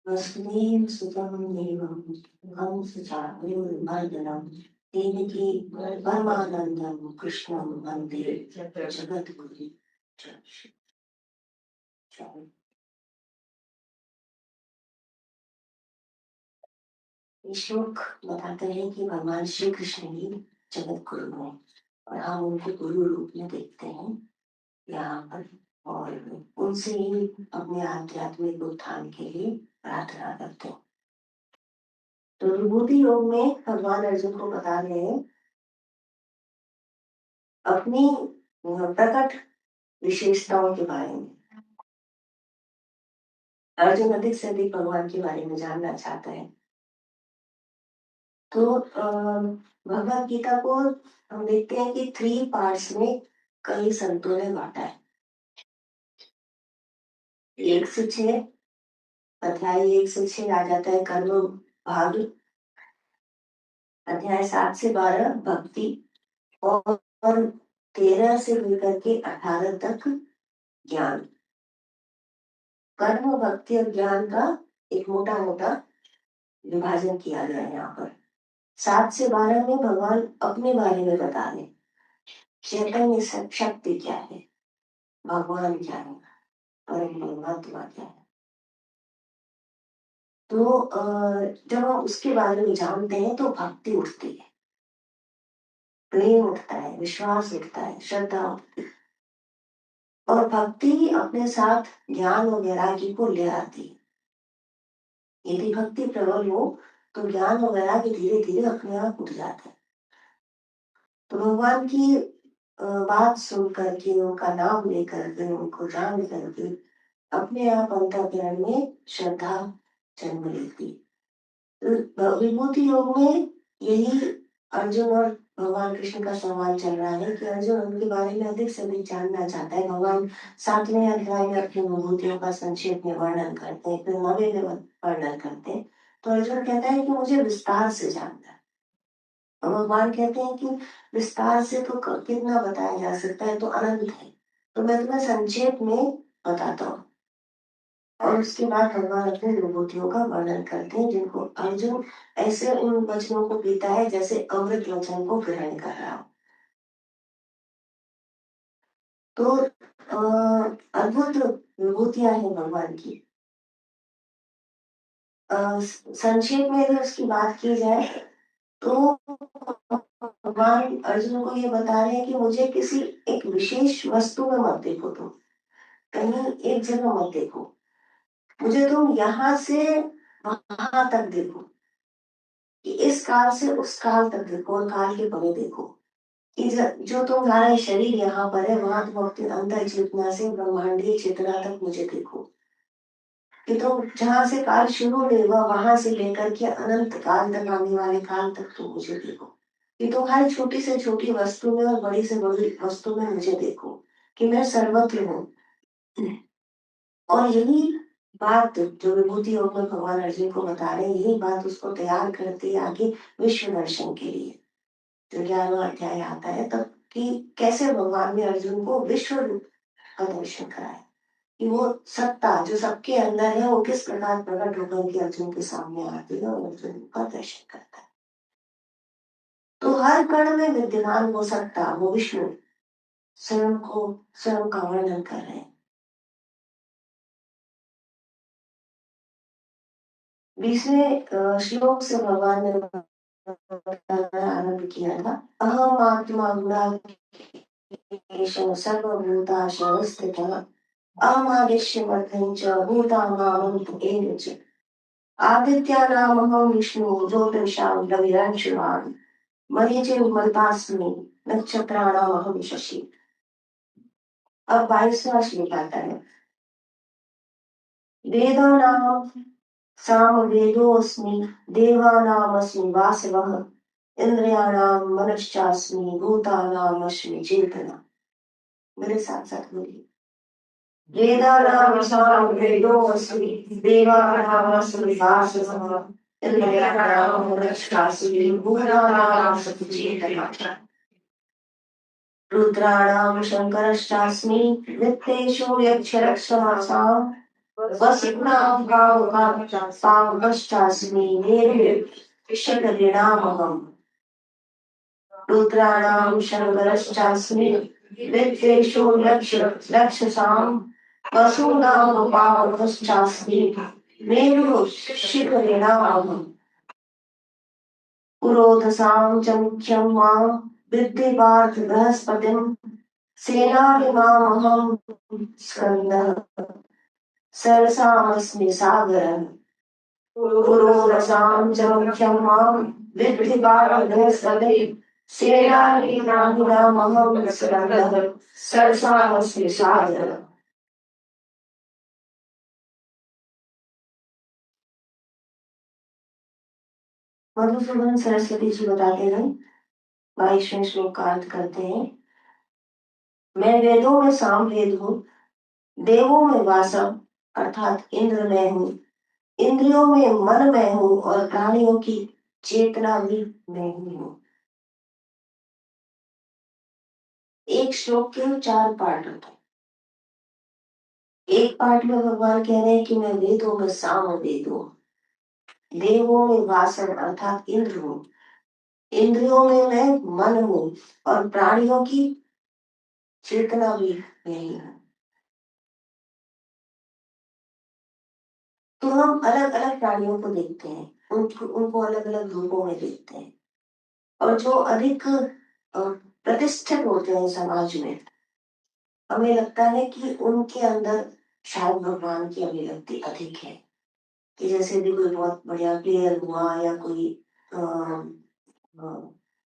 वसुदेव सुतं देवं कंसचाणूरमर्दनं देवकी परमानन्दं कृष्णं वन्दे जगद्गुरुं। ये श्लोक बताते हैं कि भगवान श्री कृष्ण ही जगत गुरु हैं और हम उनको गुरु रूप में देखते हैं यहाँ पर, और उनसे ही अपने आध्यात्मिक उत्थान के लिए प्रार्थना करते हैं। तो विभूति योग में भगवान अर्जुन को बता रहे हैं अपनी प्रकट विशेषताओं के बारे में। अर्जुन अधिक से अधिक भगवान के बारे में जानना चाहता है। तो भगवत गीता को हम देखते हैं कि 3 पार्ट्स में कई संतों ने बांटा है। 1 से 6 अध्याय 1 से 6 आ जाता है कर्म भाग, अध्याय 7 से 12 भक्ति, और 13 से लेकर के 18 तक ज्ञान। कर्म भक्ति और ज्ञान का एक मोटा मोटा विभाजन किया गया है यहाँ पर। 7 से 12 में भगवान अपने बारे में बता रहे, चैतन्य शक्ति क्या है, भगवान क्या है, परम परमात्मा क्या है। तो जब हम उसके बारे में जानते हैं तो भक्ति उठती है, प्रेम उठता है, विश्वास उठता है, श्रद्धा उठती है, और भक्ति ही अपने साथ ज्ञान और वैराग्य को ले आती है। यदि भक्ति प्रबल हो तो ज्ञान और वैराग्य धीरे धीरे अपने आप उठ जाता है। तो भगवान की बात सुन करके, उनका नाम लेकर के, उनको जान करके अपने आप अंतःकरण में श्रद्धा जन्म लेती। तो विभूति योग में यही अर्जुन और भगवान कृष्ण का संवाद चल रहा है कि अर्जुन उनके बारे में अधिक से अधिक जानना चाहता है। भगवान 7वें अध्याय में अपनी विभूतियों का संक्षेप में वर्णन करते हैं, फिर 9वें में वर्णन करते हैं। तो अर्जुन कहता है कि मुझे विस्तार से जानना है। और भगवान कहते हैं कि विस्तार से तो कितना बताया जा सकता है, तो अनंत है, तो मैं तुम्हें संक्षेप में बताता हूँ। और उसके बाद भगवान अपने विभूतियों का वर्णन करते हैं, जिनको अर्जुन ऐसे उन वचनों को पीता है जैसे अमृत वचन को ग्रहण कर रहा हो। तो अद्भुत विभूतियां हैं भगवान की। संक्षेप में अगर उसकी बात की जाए तो भगवान अर्जुन को ये बता रहे हैं कि मुझे किसी एक विशेष वस्तु में मत देखो, तुम कहीं एक जगह मत देखो, मुझे तुम यहाँ से वहां तक देखो, कि इस काल से उस काल तक देखो, और काल के परे देखो, कि जो तुम्हारा शरीर यहाँ पर है वहां तुम अपनी अंतर चेतना से ब्रह्मांडीय चेतना तक मुझे देखो, कि तुम जहां से काल शुरू नहीं हुआ वहां से लेकर के अनंत काल तक आने वाले काल तक तुम मुझे देखो, कि तुम हर छोटी से छोटी वस्तु में और बड़ी से बड़ी वस्तु में मुझे देखो, कि मैं सर्वत्र हूँ। और यही बात जो विभूति योग में भगवान अर्जुन को बता रहे हैं, यही बात उसको तैयार करती है आगे विश्व दर्शन के लिए। जो 11वां अध्याय आता है तब, कि कैसे भगवान ने अर्जुन को विश्व रूप का दर्शन कराया, कि वो सत्ता जो सबके अंदर है वो किस प्रकार प्रकट होकर के अर्जुन के सामने आती है और अर्जुन का दर्शन करता है। तो हर कण में विद्यमान वो सत्ता, वो विष्णु स्वयं का वर्णन कर रहे हैं। 20वें श्लोक से भगवान ने आरंभ किया था, अहम आत्मा गुणाकेश सर्वभूताशय स्थितः अहमादिश्यमर्थं च भूतानामन्तु एव च आदित्यानामहं विष्णु ज्योतिषां रविरंशुमान् मरीचिर्मरुतास्मि नक्षत्राणामहं शशि। अब 22वां श्लोक आता है, वेदानां सामवेदोऽस्मि देवानामस्मि वासवः इंद्रियाणां मनश्चास्मि भूतानामस्मि चेतना। मेरे साथ साथ बोलिए, वेदानां सामवेदोऽस्मि देवानामस्मि वासवः इंद्रियाणां मनश्चास्मि भूतानामस्मि चेतना। रुद्राणां शंकरश्चास्मि नित्येषु यक्षरक्षसाम् वसुनां पावकश्चास्मि मेरु शिखरिणामहम् रुद्राणां शङ्करश्चास्मि विद्वेषो लक्षसाम् वसूनां पावकश्चास्मि मेरुः शिखरिणामहम् पुरोधसां च मुख्यं मां विद्धि पार्थ बृहस्पतिं सेनानिमामहं स्कन्दः सरसामस्मि सागरः पुरोधसां च मुख्यं मां विद्धि पार्थ बृहस्पतिं सेनानिमामहं स्कन्दः सरसामस्मि सागरः। मधुसूदन सरस्वती जी बताते हैं, 22वें श्लोक का अर्थ करते हैं। मैं वेदों में सामवेद हूँ, देवों में वासव अर्थात इंद्र में हूँ, इंद्रियों में मन में हूँ और प्राणियों की चेतना भी मैं ही हूँ। एक श्लोक के 4 पार्ट होते हैं। एक पार्ट में भगवान कह रहे हैं कि मैं वेदों में सामवेद हूँ, देवों में वासव अर्थात इंद्र हूँ, इंद्रियों में मैं मन हूँ और प्राणियों की चेतना भी मैं ही हूँ। तो हम अलग अलग प्राणियों को देखते हैं, उनको अलग अलग रूपों में देखते हैं और जो अधिक प्रतिष्ठित होते हैं समाज में, हमें लगता है कि उनके अंदर शायद भगवान की अभिव्यक्ति अधिक है। कि जैसे भी कोई बहुत बढ़िया प्लेयर हुआ या कोई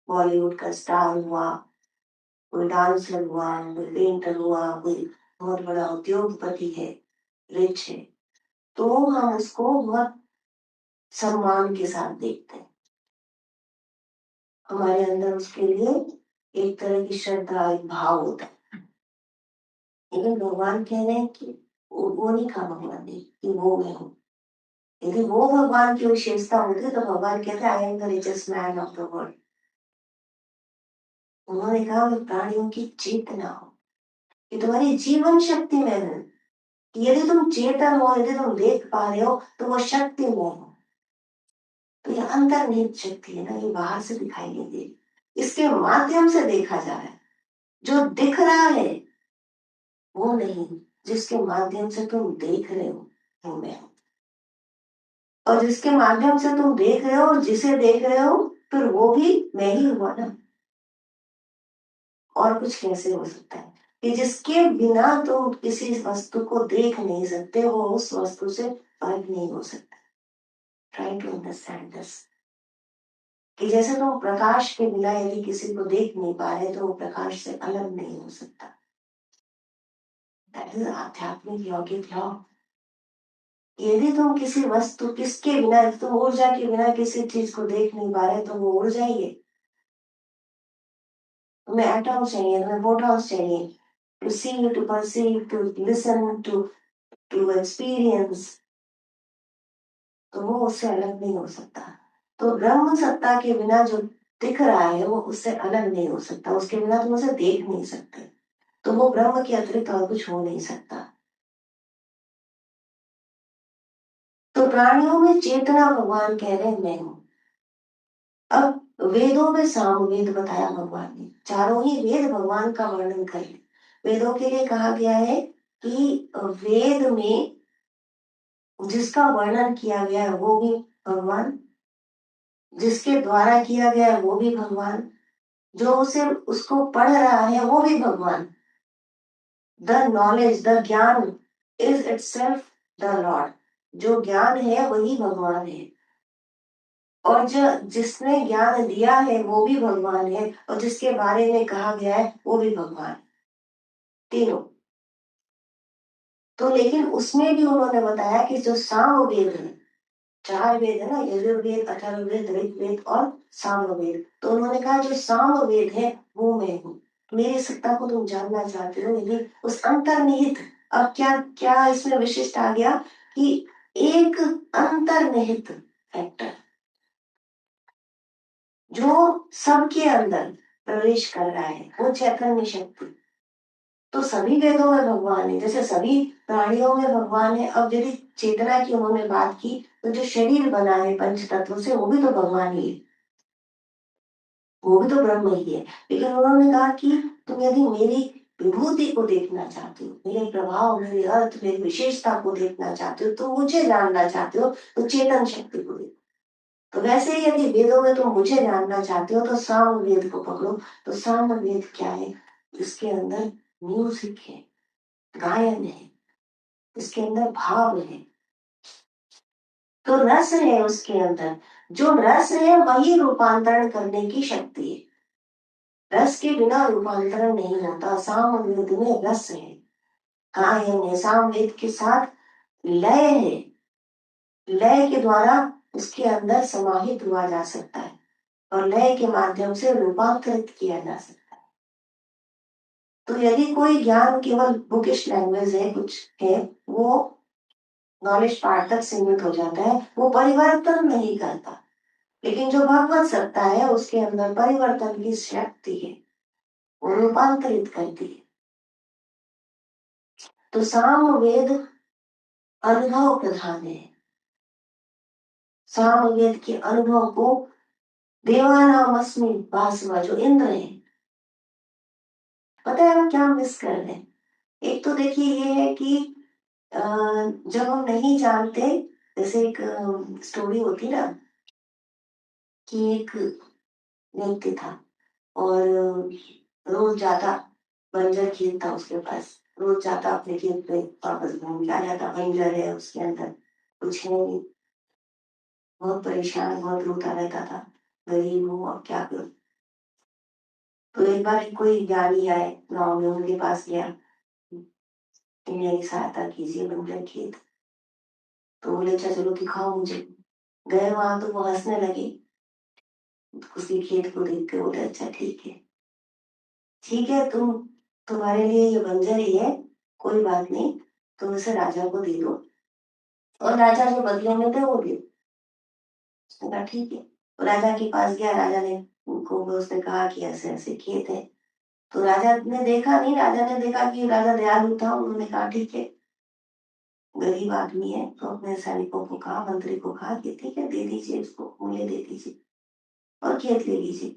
बॉलीवुड का स्टार हुआ, कोई डांसर हुआ, कोई पेंटर हुआ, कोई बहुत बड़ा उद्योगपति है, रिच है, तो हम उसको बहुत सम्मान के साथ देखते हैं। हमारे अंदर उसके लिए एक तरह की श्रद्धा, एक भाव होता है। लेकिन भगवान कह रहे हैं कि वो नहीं कहा भगवान ने कि वो मैं हूँ। यदि वो भगवान की विशेषता होती तो भगवान कहते I am the richest man of the world. उन्होंने कहा मैं प्राणियों की चेतना हूँ, कि तुम्हारी जीवन शक्ति में है। यदि तुम चेतन हो, यदि तुम देख पा रहे हो तो वो शक्ति में हो। तो ये अंतर्निहित शक्ति है ना, ये बाहर से दिखाई नहीं दे, इसके माध्यम से देखा जा रहा है। जो दिख रहा है वो नहीं, जिसके माध्यम से तुम देख रहे हो वो मैं हूं। और जिसके माध्यम से तुम देख रहे हो और जिसे देख रहे हो, फिर वो भी मैं ही हुआ ना। और कुछ कैसे हो सकता है कि जिसके बिना तुम किसी वस्तु को देख नहीं सकते, वो उस वस्तु से अलग नहीं हो सकता। ट्राई टू अंडरस्टैंड दिस, कि जैसे तुम प्रकाश के बिना यदि किसी को देख नहीं पा रहे तो वो प्रकाश से अलग नहीं हो सकता। दैट इज आध्यात्मिक यौगिक लॉ। यदि तुम किसी वस्तु किसके बिना, तुम ऊर्जा के बिना किसी चीज को देख नहीं पा रहे तो वो ऊर्जा ही है। तुम्हें एटॉम चाहिए, तुम्हें फोटॉन्स चाहिए, to see, to perceive, to listen, to experience, तो वो उससे अलग नहीं हो सकता। तो ब्रह्म सत्ता के बिना जो दिख रहा है वो उससे अलग नहीं हो सकता, उसके बिना तुम उसे देख नहीं सकते। तो वो ब्रह्म के अतिरिक्त और कुछ हो नहीं सकता। तो प्राणियों में चेतना भगवान कह रहे हैं मैं हूं। अब वेदों में सामवेद बताया भगवान ने, चारों ही वेद भगवान का वर्णन करें। वेदों के लिए कहा गया है कि वेद में जिसका वर्णन किया गया है वो भी भगवान, जिसके द्वारा किया गया है वो भी भगवान, जो उसे उसको पढ़ रहा है वो भी भगवान। द नॉलेज, द ज्ञान इज इटसेल्फ द लॉर्ड। जो ज्ञान है वही भगवान है। और जो जिसने ज्ञान दिया है वो भी भगवान है, और जिसके बारे में कहा गया है वो भी भगवान। तीनों। तो लेकिन उसमें भी उन्होंने बताया कि जो सामवेद है, 4 वेद है ना, यजुर्वेद, अथर्ववेद, ऋग्वेद और सामवेद, तो उन्होंने कहा जो सामवेद है वो मैं हूँ। मेरी सत्ता को तुम जानना चाहते हो, यदि उस अंतर्निहित, अब क्या क्या इसमें विशिष्ट आ गया कि एक अंतर्निहित फैक्टर जो सबके अंदर प्रवेश कर रहा है, वो चैतन्य शक्ति। तो सभी वेदों में भगवान है, जैसे सभी प्राणियों में भगवान है। अब यदि चेतना की उन्होंने बात की तो जो शरीर बना है पंच तत्व से वो भी तो भगवान ही है, वो भी तो ब्रह्म ही है। लेकिन उन्होंने कहा कि तुम यदि मेरी विभूति को देखना चाहते हो, मेरे प्रभाव, मेरे अर्थ, मेरी विशेषता को देखना चाहते हो, तो मुझे जानना चाहते हो, तो चेतन शक्ति को देखो। तो वैसे ही यदि वेदों में तुम मुझे जानना चाहते हो तो साम वेद को पकड़ो। तो साम वेद क्या है? इसके अंदर म्यूजिक है, गायन है, इसके अंदर भाव है, तो रस है उसके अंदर। जो रस है वही रूपांतरण करने की शक्ति है। रस के बिना रूपांतरण नहीं होता। साम वेद में रस है, गायन है, साम वेद के साथ लय है। लय के द्वारा उसके अंदर समाहित हुआ जा सकता है और लय के माध्यम से रूपांतरित किया जा सकता है। तो यदि कोई ज्ञान केवल बुकिश लैंग्वेज है, कुछ है, वो नॉलेज पार्ट तक सीमित हो जाता है, वो परिवर्तन नहीं करता। लेकिन जो भगवत सत्ता है उसके अंदर परिवर्तन की शक्ति है, वो रूपांतरित करती है। तो साम वेद अनुभव प्रधान है। साम वेद के अनुभव को देवानामस्मि वासवा, जो इंद्र है, पता है हम क्या मिस कर रहे हैं? एक तो देखिए ये है कि जब हम नहीं जानते, जैसे एक स्टोरी होती ना कि एक व्यक्ति था और रोज जाता, बंजर खेत था उसके पास, रोज जाता अपने खेत पे, वापस घूम के आ जाता, बंजर है उसके अंदर, कुछ है नहीं, बहुत परेशान, बहुत रोता रहता था, गरीब हूँ अब क्या करूं। तो एक बार कोई ज्ञानी आए गाँव में, उनके पास गया कि मेरी सहायता कीजिए, बंजर खेत। तो बोले अच्छा चलो दिखाओ मुझे। गए वहां तो वो हंसने लगे, उसके खेत को देख के बोले अच्छा ठीक है, ठीक है, तुम्हारे लिए ये बंजर ही है, कोई बात नहीं, तुम इसे राजा को दे दो और राजा जो बदले में थे वो दे। उसने कहा ठीक है। तो राजा के पास गया, राजा ने उनको, उसने कहा कि ऐसे ऐसे खेत है। तो राजा ने देखा नहीं, राजा ने देखा कि राजा दयालु था, उन्होंने कहा ठीक है, गरीब आदमी है, तो अपने सैनिकों को कहा, मंत्री को कहा कि ठीक है दे दीजिए, इसको मूल्य दे दीजिए और खेत ले लीजिए।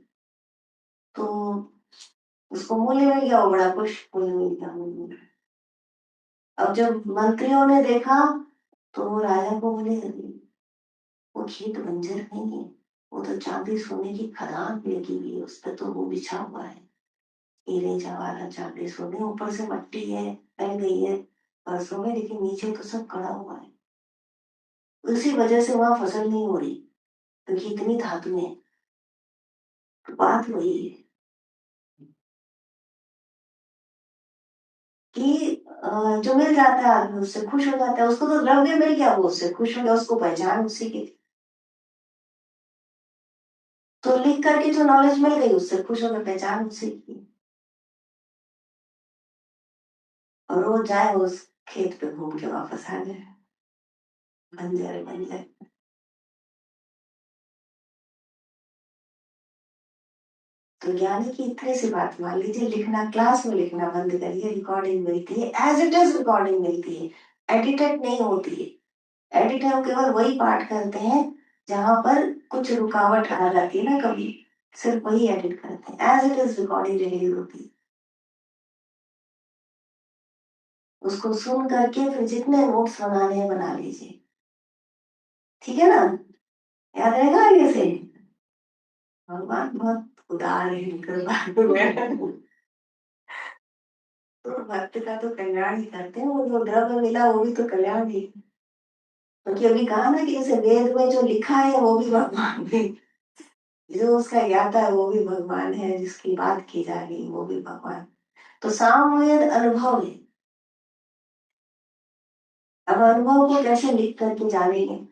तो उसको मूल्य मिल गया, वो बड़ा खुश, मूल्य मिल गया, मूल्य मिल गया। अब जब मंत्रियों ने देखा तो वो राजा को बोले वो खेत बंजर नहीं है, वो तो चांदी सोने की खदान लगी हुई है, उस पर तो वो बिछा हुआ है, हीरे जवाहरात चांदी सोने, ऊपर से मट्टी है, पह गई है बरसों में, लेकिन नीचे तो सब कड़ा हुआ है। उसी वजह से वहां फसल नहीं हो रही, क्योंकि इतनी धातु है। तो बात वही है कि जो मिल जाता है आदमी उससे खुश हो जाता है, उसको तो द्रव्य मिल गया, वो उससे खुश हो गया, उसको पहचान उसी की। तो लिख करके जो नॉलेज मिल गई उससे खुश हो गया, पहचान उसी की, और वो जाए उस खेत पे घूम के वापस आ जाए, बंजर बंजर। तो ज्ञानी की इतनी सी बात मान लीजिए, लिखना, क्लास में लिखना बंद करिए, रिकॉर्डिंग मिलती है, एज इट इज रिकॉर्डिंग मिलती है, एडिटेड नहीं होती है। एडिट हम केवल वही पाठ करते हैं जहां पर कुछ रुकावट आ जाती है ना कभी, सिर्फ वही एडिट करते हैं, as it is recording release होती है। उसको सुन करके फिर जितने नोट्स बनाने हैं बना लीजिए, ठीक है ना? याद रहेगा आगे से। भगवान बहुत उदार है, कृपालु है। तो भक्त का तो कल्याण ही करते हैं, वो जो द्रव्य मिला वो भी तो कल्याण ही। क्योंकि अभी कहा ना कि जैसे वेद में जो लिखा है वो भी भगवान है, जो उसका ज्ञाता है वो भी भगवान है, जिसकी बात की जा रही है वो भी भगवान। तो सामवेद अनुभव है। अब अनुभव को कैसे लिख करके जानेंगे?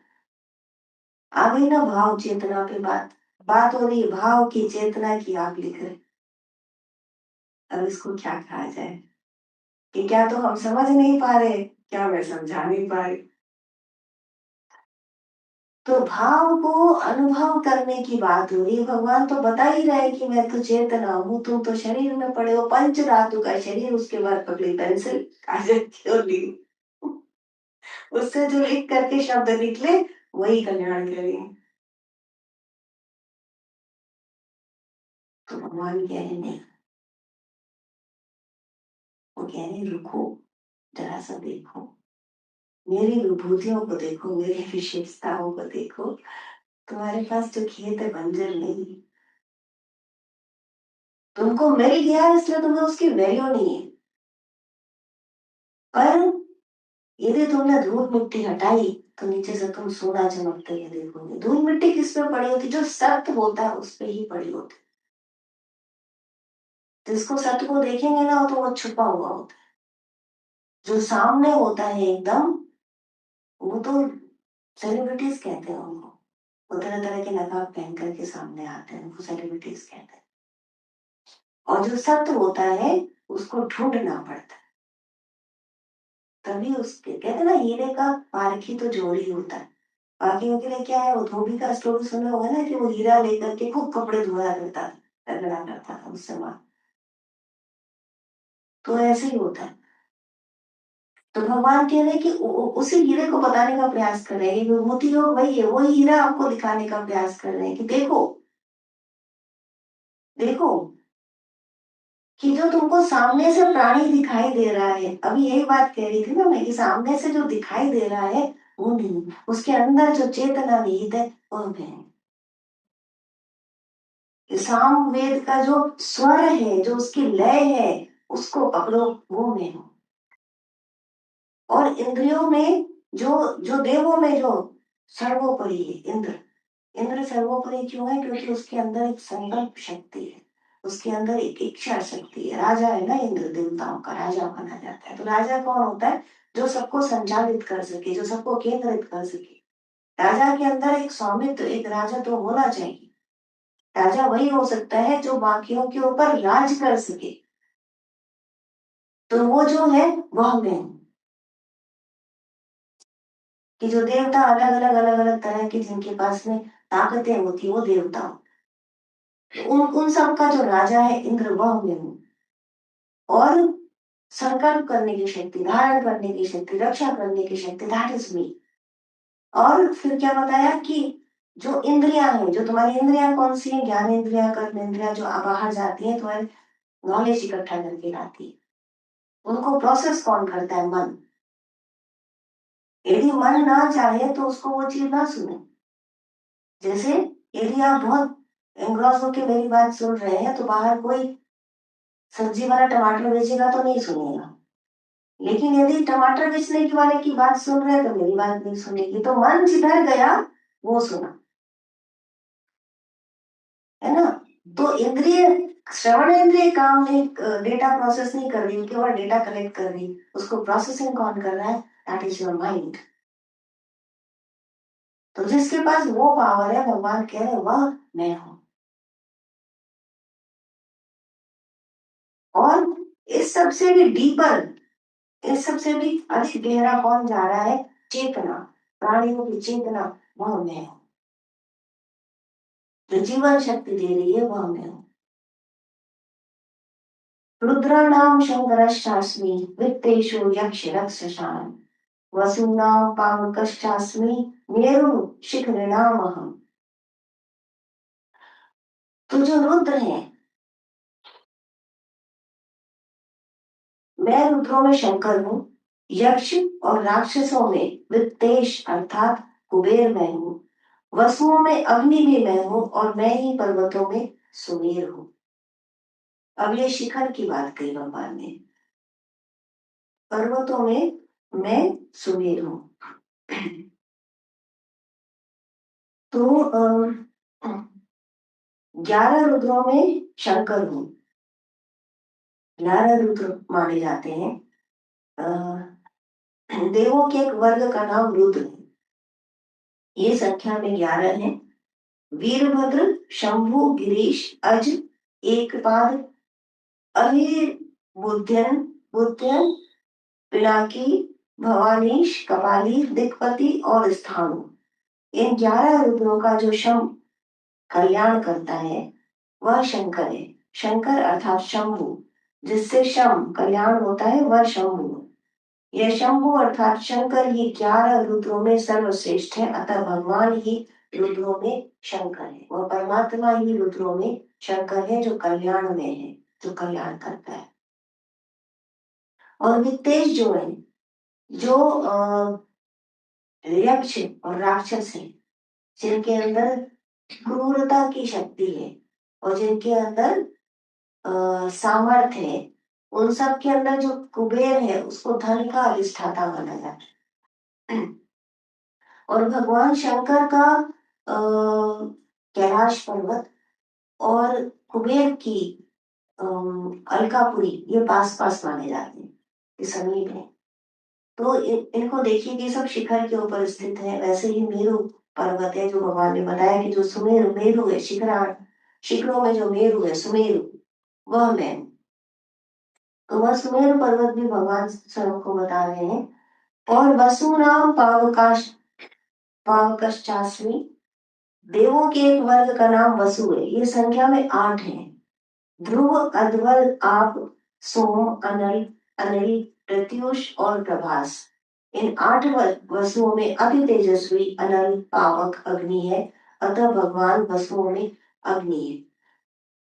आ गई ना भाव चेतना पे बात, बात हो रही है भाव की, चेतना की, आप लिख रहे। अब इसको क्या कहा जाए कि क्या तो हम समझ नहीं पा रहे, क्या मैं समझा नहीं पा रही। तो भाव को अनुभव करने की बात हो रही है। भगवान तो बता ही रहे कि मैं तो चेतना हूँ, तुम तो शरीर में पड़े हो, पंच धातु का शरीर, उसके बाद पकड़ी पेंसिल, कागज क्यों ली। उससे जो लिख करके शब्द निकले वही कल्याण करें। तो भगवान कह रहे नहीं, वो कह रहे रुको, जरा सा देखो, मेरी विभूतियों को देखो, मेरी विशेषताओं को देखो। तुम्हारे पास जो खेत है बंजर नहीं, तुमको मिल गया है इसलिए तुम्हें उसकी वैल्यू नहीं है। पर यदि तुमने धूल मिट्टी हटाई तो नीचे से तुम सोना चमकते हुए देखोगे। धूल मिट्टी किस पे पड़ी होती? जो सत्य होता है उस पे ही पड़ी होती। जिसको सत्य को देखेंगे ना तो वो छुपा हुआ होता है। जो सामने होता है एकदम, वो तो सेलिब्रिटीज कहते हैं उनको। वो तरह तरह के नकाब पहन करके सामने आते हैं, उनको सेलिब्रिटीज कहते हैं। और जो सत्य होता है उसको ढूंढना पड़ता है। तभी उसके कहते हैं ना, हीरे का पारखी तो जोड़ी होता है। बाकियों के लिए क्या है, वो धोबी का स्टोरी सुना होगा ना, कि वो हीरा लेकर के खूब कपड़े धोया करता था, रगड़ा करता था उस समय। तो ऐसे ही होता है। तो भगवान कह रहे हैं कि उसी हीरे को बताने का प्रयास कर रहे हैं। ये विभूति योग वही है, वही हीरा आपको दिखाने का प्रयास कर रहे हैं कि देखो, देखो कि जो तुमको सामने से प्राणी दिखाई दे रहा है, अभी यही बात कह रही थी ना मैं, कि सामने से जो दिखाई दे रहा है वो नहीं, उसके अंदर जो चेतना निहित है वो है। साम वेद का जो स्वर है, जो उसकी लय है, उसको पकड़ो, वो मैं हूं। और इंद्रियों में जो जो देवों में जो सर्वोपरि है इंद्र। इंद्र सर्वोपरि क्यों है? क्योंकि उसके अंदर एक संकल्प शक्ति है, उसके अंदर एक इच्छा शक्ति है। राजा है ना इंद्र, देवताओं का राजा माना जाता है। तो राजा कौन होता है? जो सबको संचालित कर सके, जो सबको केंद्रित कर सके। राजा के अंदर एक स्वामित्व, एक राजा तो होना चाहिए। राजा वही हो सकता है जो बाकियों के ऊपर राज कर सके। तो वो जो है वह मैं हूं। कि जो देवता अलग अलग तरह के जिनके पास में ताकतें होती, वो देवता होते। उन सब का जो राजा है इंद्र, वह मैं हूं। और संकल्प करने की शक्ति, धारण करने की शक्ति, रक्षा करने की शक्ति, दैट इज मी। और फिर क्या बताया कि जो इंद्रियां हैं, जो तुम्हारी इंद्रियां कौन सी है? ज्ञान इंद्रिया, कर्म इंद्रिया, जो बाहर जाती है तुम्हारी नॉलेज इकट्ठा करके लाती है, उनको प्रोसेस कौन करता है? मन। यदि मन ना चाहे तो उसको वो चीज ना सुने। जैसे यदि आप बहुत एंग्रॉस होकर मेरी बात सुन रहे हैं तो बाहर कोई सब्जी वाला टमाटर बेचेगा तो नहीं सुनेगा। लेकिन यदि टमाटर बेचने के वाले की बात सुन रहे हैं तो मेरी बात नहीं सुनेगी। तो मन जिधर गया वो सुना, है ना? तो इंद्रिय, श्रवण इंद्रिय काम नहीं, डेटा प्रोसेस नहीं कर रही, केवल डेटा कलेक्ट कर रही। उसको प्रोसेसिंग कौन कर रहा है? That is your mind. तो जिसके पास वो पावर है, भगवान कह रहे हैं वह मैं हूं। और इस सबसे भी डीपर, इस सबसे भी अधिक गहरा कौन जा रहा है? चेतना, प्राणियों की चेतना, वह मैं हूं। जो जीवन शक्ति दे रही है वह मैं हूं। रुद्राणाम शंकरश्चास्मि, वित्तेषु यक्ष रक्षसाम, वसूनां पावकश्चास्मि, मेरु शिखरिणाम अहम्। तो जो रुद्र है, मैं रुद्रों में शंकर हूँ। यक्ष और राक्षसों में वित्तेश अर्थात कुबेर मैं हूँ। वसुओं में अग्नि भी मैं हूँ, और मैं ही पर्वतों में सुमेर हूँ। अब ये शिखर की बात कही भगवान ने। पर्वतों में मैं सुमेर हूँ। तो 11 रुद्रों में शंकर हूँ। 11 रुद्र माने जाते हैं। देवों के एक वर्ग का नाम रुद्र है। ये संख्या में 11 है। वीरभद्र, शंभु, गिरीश, अज, एकपाद, अहिर, बुध्यन, बुध्यन, पिनाकी, भवानीश, कपाली, दिक्पति और स्थाणु। इन 11 रुद्रों का जो शम कल्याण करता है वह शंकर है। शंकर अर्थात शंभु, जिससे शम कल्याण होता है, वह शंभु। यह शंभु अर्थात शंकर ही 11 रुद्रों में सर्वश्रेष्ठ है, अतः भगवान ही रुद्रों में शंकर है। वह परमात्मा ही रुद्रों में शंकर है, जो कल्याण में है, जो कल्याण करता है। और वित्तेश जो है, जो यक्ष और राक्षस है, जिनके अंदर क्रूरता की शक्ति है और जिनके अंदर सामर्थ्य है, उन सब के अंदर जो कुबेर है उसको धन का अधिष्ठाता माना जाता है। और भगवान शंकर का कैलाश पर्वत और कुबेर की अलकापुरी ये पास पास माने जाते हैं, ये समीप है। तो इनको देखिए कि सब शिखर के ऊपर स्थित है। वैसे ही मेरु पर्वत है, जो भगवान ने बताया कि जो सुमेरु मेरु है, शिखरों में जो मेरु है सुमेरु, वह मैं हूं। तो वह सुमेरु पर्वत भी भगवान स्वयं को बता रहे हैं। और वसुनाम पावकश्चास्मि, देवों के एक वर्ग का नाम वसु है, ये संख्या में 8 है। ध्रुव, अध्वर, आप, सोम, अनल, अनल, प्रत्युष और प्रभास, इन 8 वसुओं में अति तेजस्वी अनल पावक अग्नि है, अतः भगवान वसुओं में अग्नि है।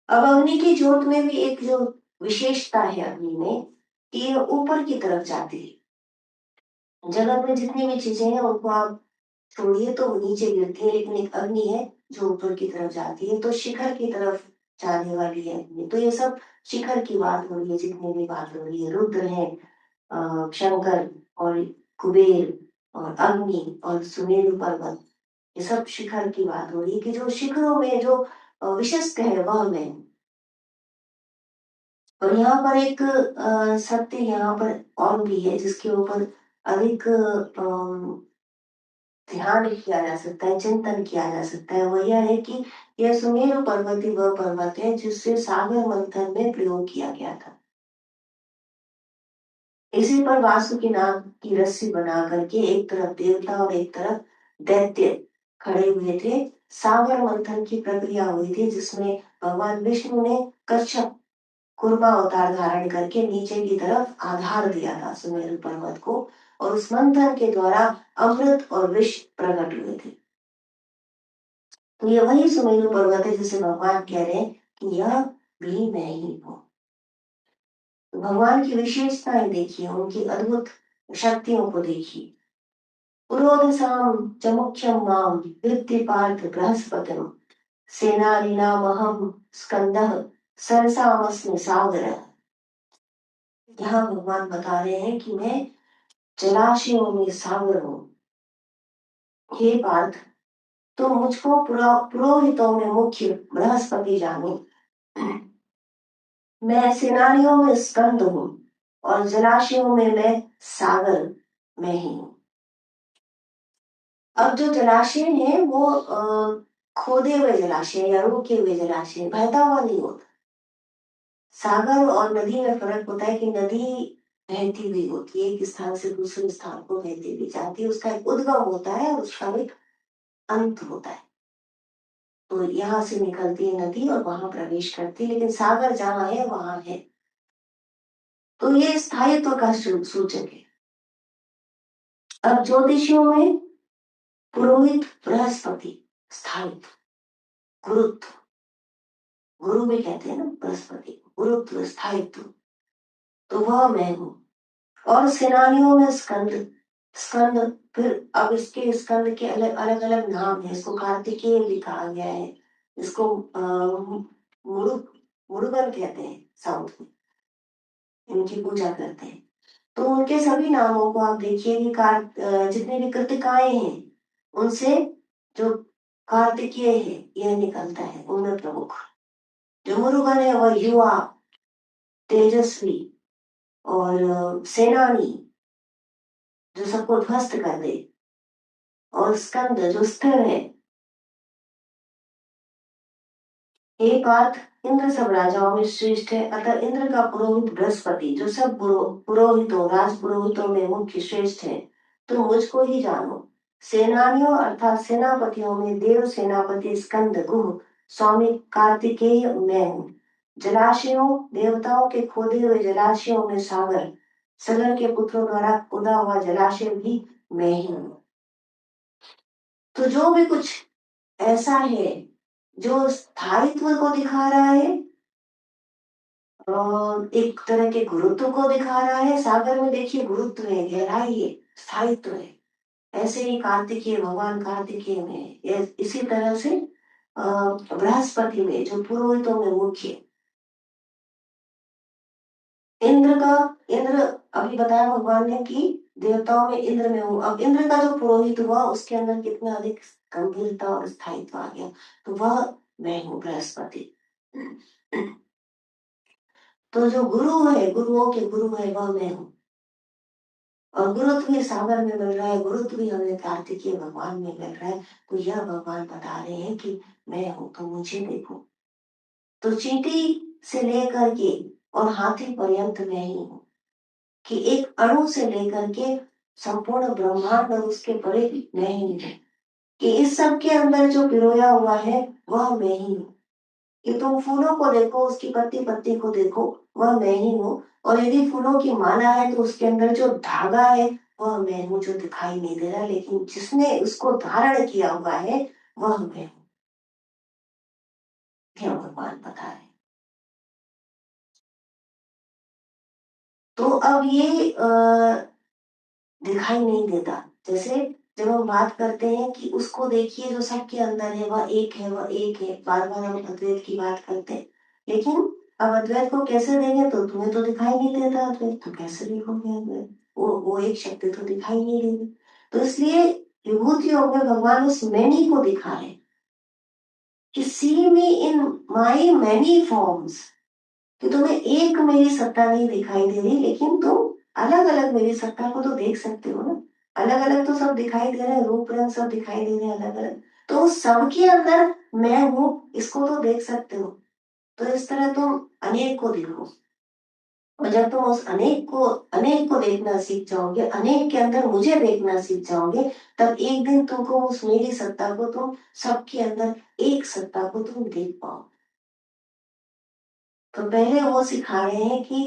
अब अग्नि की ज्योत में भी एक जो विशेषता है अग्नि में, कि ये ऊपर की तरफ जाती है। जगत में जितनी भी चीजें हैं उनको आप छोड़िए तो वो नीचे गिरती है, लेकिन एक अग्नि है जो ऊपर की तरफ जाती है, तो शिखर की तरफ जाने वाली है अग्नि। तो ये सब शिखर की बात हो रही है, जितनी भी बात हो रही है, रुद्र है, शंकर और कुबेर और अग्नि और सुमेरु पर्वत, ये सब शिखर की बात हो रही है कि जो शिखरों में जो विशिष्ट है वह मैं हूं। और यहाँ पर एक सत्य यहाँ पर और भी है, जिसके ऊपर अधिक ध्यान किया जा सकता है, चिंतन किया जा सकता है। वह यह है कि यह सुमेरु पर्वत ही वह पर्वत है जिससे सागर मंथन में प्रयोग किया गया था। इसी पर वासुकि नाग की रस्सी बना करके एक तरफ देवता और एक तरफ दैत्य खड़े हुए थे। सागर मंथन की प्रक्रिया हुई थी, जिसमें भगवान विष्णु ने कच्छप कूर्मा अवतार धारण करके नीचे की तरफ आधार दिया था सुमेरु पर्वत को, और उस मंथन के द्वारा अमृत और विष प्रकट हुए थे। तो ये वही सुमेरु पर्वत है जिसे भगवान कह रहे हैं कि यह भी मैं ही हूं। तो भगवान की विशेषताएं देखिए, उनकी अद्भुत शक्तियों को देखिए। पुरोधसाम च मुख्यम माम विद्धि पार्थ बृहस्पतिम, सेनानीनामहं स्कंदः सरसामस्मि सागरः। यहाँ भगवान बता रहे हैं कि मैं जलाशयों में सागर हूं। हे पार्थ, तो मुझको पुरोहितों में मुख्य बृहस्पति जानो। मैं सेनानियों में स्कंद हूँ और जलाशयों में मैं सागर में ही हूँ। अब जो जलाशय है वो खोदे हुए जलाशय या रुके हुए जलाशय, बहता हुआ नहीं होता। सागर और नदी में फर्क होता है कि नदी बहती हुई होती है, एक स्थान से दूसरे स्थान को बहती हुई जाती है, उसका एक उद्गम होता है और उसका एक अंत होता है। तो यहाँ से निकलती है नदी और वहां प्रवेश करती है, लेकिन सागर जहाँ है वहां है। तो ये स्थायित्व का सूचक है। अब ज्योतिषियों में पुरोहित बृहस्पति, स्थायित्व, गुरुत्व, गुरु भी कहते हैं ना बृहस्पति, गुरुत्व, स्थायित्व, तो वह मैं हूं। और सेनानियों में स्कंद, स्कंद, फिर अब इसके स्कंद के अलग अलग अलग नाम है। इसको कार्तिकेय भी कहा गया है, इसको मुरुगन कहते हैं, साउथ में इनकी पूजा करते हैं। तो उनके सभी नामों को आप देखिए कि जितने भी कृतिकाएं हैं उनसे जो कार्तिकेय है यह निकलता है, उनमें प्रमुख। जो मुरुगन है वह युवा, तेजस्वी और सेनानी, जो सबको ध्वस्त कर दे। और स्कंद जो स्थिर है। एक बात, इंद्र सब राजाओं में श्रेष्ठ है, अतः इंद्र का पुरोहित बृहस्पति जो सब पुरोहितों राज पुरोहितों में मुख्य श्रेष्ठ है, तो मुझको ही जानो। सेनानियों अर्थात सेनापतियों में देव सेनापति स्कंद गुह स्वामी कार्तिकेय मैं हूँ। जलाशयों, देवताओं के खोदे हुए जलाशयों में सागर, सगर के पुत्रों द्वारा खोदा हुआ जलाशय भी मैं ही हूँ। तो जो भी कुछ ऐसा है जो स्थायित्व को दिखा रहा है और एक तरह के गुरुत्व को दिखा रहा है, सागर में देखिए गुरुत्व है, गहराई है, स्थायित्व है। ऐसे ही कार्तिकेय, भगवान कार्तिकेय में इसी तरह से बृहस्पति में जो पुरोहितों में मुख्य, इंद्र का, इंद्र अभी बताया भगवान ने कि देवताओं में इंद्र में हूँ। अब इंद्र का जो पुरोहित हुआ उसके अंदर कितना अधिक गंभीरता और स्थायित्व आ गया, तो वह मैं हूँ बृहस्पति। तो जो गुरु है, गुरुओं के गुरु है, वह मैं हूँ। और गुरुत्व भी सागर में मिल रहा है, गुरुत्व भी हमें कार्तिकीय भगवान में मिल रहा है। तो यह भगवान बता रहे हैं कि मैं हूँ, तो मुझे देखो। तो चींटी से लेकर के और हाथी पर्यंत मैं ही हूँ, कि एक अणु से लेकर के संपूर्ण ब्रह्मांड और उसके परे मैं ही हूँ, कि इस सब के अंदर जो पिरोया हुआ है वह मैं ही हूँ। कि तुम फूलों को देखो, उसकी पत्ती पत्ती को देखो, वह मैं ही हूँ। और यदि फूलों की माला है तो उसके अंदर जो धागा है वह मैं हूँ, जो दिखाई नहीं दे रहा, लेकिन जिसने उसको धारण किया हुआ है वह मैं हूँ। क्या भगवान बता रहे। तो अब ये दिखाई नहीं देता। जैसे जब हम बात करते हैं कि उसको देखिए जो सबके अंदर है, वह एक है, वह एक है, बार बार हम अद्वैत की बात करते हैं। लेकिन अब अद्वैत को कैसे देंगे, तो तुम्हें तो दिखाई नहीं देता अद्वैत, तो कैसे देखोगे अद्वैत, वो एक शक्ति तो दिखाई नहीं देगी। तो इसलिए विभूति योग में भगवान उस मैनी को दिखा रहे कि सी मी इन माई मैनी फॉर्म्स, कि तुम्हें एक मेरी सत्ता नहीं दिखाई दे रही, लेकिन तुम अलग अलग मेरी सत्ता को तो देख सकते हो ना। अलग अलग तो सब दिखाई दे रहे हैं, रूप रंग सब दिखाई दे रहे हैं अलग अलग, तो उस सबके अंदर मैं हूँ, इसको तो देख सकते हो। तो इस तरह तुम अनेक को देखो, और जब तुम उस अनेक को देखना सीख जाओगे, अनेक के अंदर मुझे देखना सीख जाओगे, तब एक दिन तुमको उस मेरी सत्ता को, तुम सबके अंदर एक सत्ता को तुम देख पाओ। तो पहले वो सिखा रहे हैं कि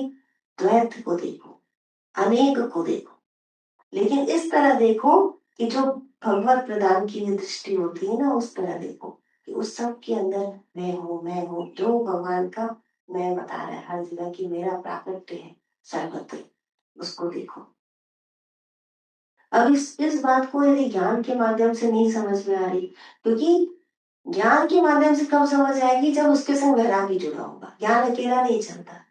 द्वैत को देखो, अनेक को देखो, लेकिन इस तरह देखो कि जो भगवत प्रदान की हुई दृष्टि होती है ना, उस तरह देखो कि उस सब के अंदर मैं हूँ, जो भगवान का मैं बता रहा है हर जगह की मेरा प्राकट्य है सर्वत्र, उसको देखो। अब इस बात को यदि ज्ञान के माध्यम से नहीं समझ में आ रही, क्योंकि ज्ञान के माध्यम से कब समझ आएगी, जब उसके संग वैरागी जुड़ा होगा। ज्ञान अकेला नहीं चलता।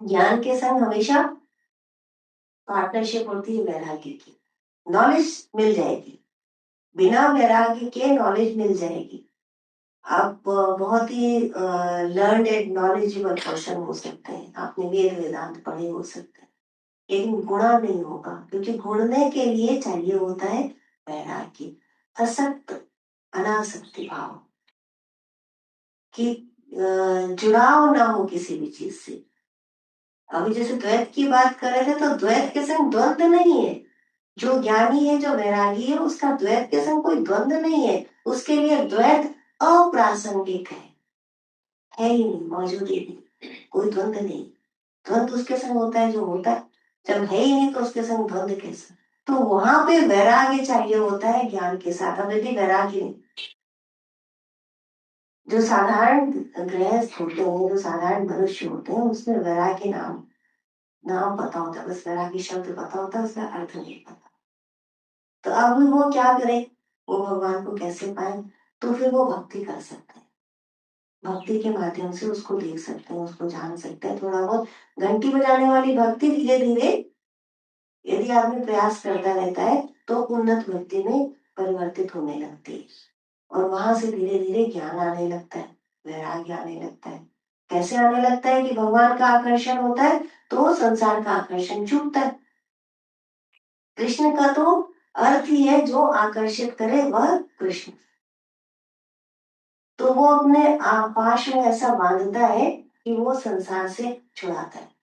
ज्ञान के संग हमेशा पार्टनरशिप होती है वैराग्य की। नॉलेज मिल जाएगी, बिना वैराग्य के नॉलेज मिल जाएगी। आप बहुत ही लर्नड नॉलेजेबल पर्सन हो सकते हैं, आपने वेद वेदांत पढ़े हो सकते हैं, लेकिन गुणा नहीं होगा, क्योंकि गुणने के लिए चाहिए होता है वैराग्य, असक्त अनासक्ति भाव, कि जुड़ाव ना हो किसी भी चीज से। अभी जैसे द्वैत की बात कर रहे थे, तो द्वैत के संग द्वंद नहीं है। जो ज्ञानी है, जो वैरागी है, उसका द्वैत के संग कोई द्वंद नहीं है। उसके लिए द्वैत अप्रासंगिक है ही नहीं, मौजूद ही नहीं, कोई द्वंद नहीं। द्वंद उसके संग होता है जो होता है, जब है ही नहीं तो उसके संग द्वंद कैसे। तो वहां पे वैराग्य चाहिए होता है ज्ञान के साथ। अब यदि वैराग्य नहीं, जो साधारण गृहस्थ होते हैं, जो साधारण मनुष्य होते हैं, उसमें वैराग्य नाम नाम पता होता है, बस वैराग्य शब्द पता होता है, उसका अर्थ नहीं पता। तो अब वो क्या करे, वो भगवान को कैसे पाए, तो फिर वो भक्ति कर सकते हैं। भक्ति के माध्यम से उसको देख सकते हैं, उसको जान सकते हैं। थोड़ा बहुत घंटी बजाने वाली भक्ति धीरे धीरे यदि आदमी प्रयास करता रहता है तो उन्नत भक्ति में परिवर्तित होने लगती है, और वहां से धीरे धीरे ज्ञान आने लगता है, वैराग्य आने लगता है। कैसे आने लगता है, कि भगवान का आकर्षण होता है तो संसार का आकर्षण छूटता है। कृष्ण का तो अर्थ ही है, जो आकर्षित करे वह कृष्ण। तो वो अपने पाश में ऐसा बांधता है कि वो संसार से छुड़ाता है।